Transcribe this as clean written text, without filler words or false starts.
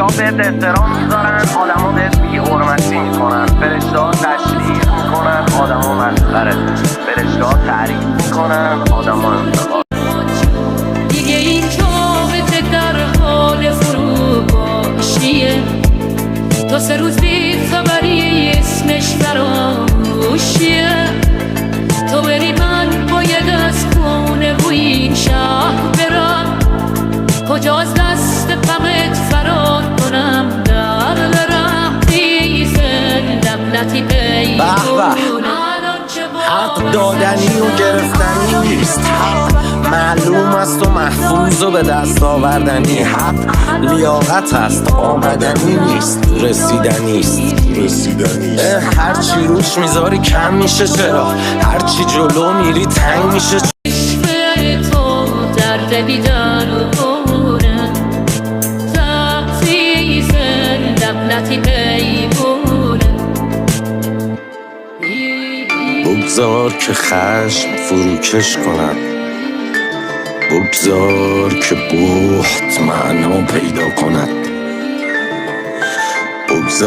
فرشته‌ها بهت احترام میذارن، آدما بهت بی‌حرمتی میکنن. فرشته‌ها تشریح میکنن، آدما مسخره. فرشته‌ها تعریف میکنن، آدما انتقاد. دیگه این جامعه در حال فروپاشیه، تا 3 روز بی خبری اسمش فراموشیه. تو بری من باید از خونه بوی شهر برم، کجا از دست غمت فرار کنم در برم. دیزه لبنتی بیگونه حق دادنی و گرفتنی نیست، حق معلوم است و محفوظ و به دست آوردنی. حق لیاقت است، آمدنی نیست، رسیدنی است. هرچی روش میذاری کم میشه، چرا هرچی جلو میری تنگ میشه. عشق تو درد بیدارونه، تفیز لبنتی بیگونه. بگذار که خشم فروکش کنم، بگذار که بهت معنا پیدا کند، بگذار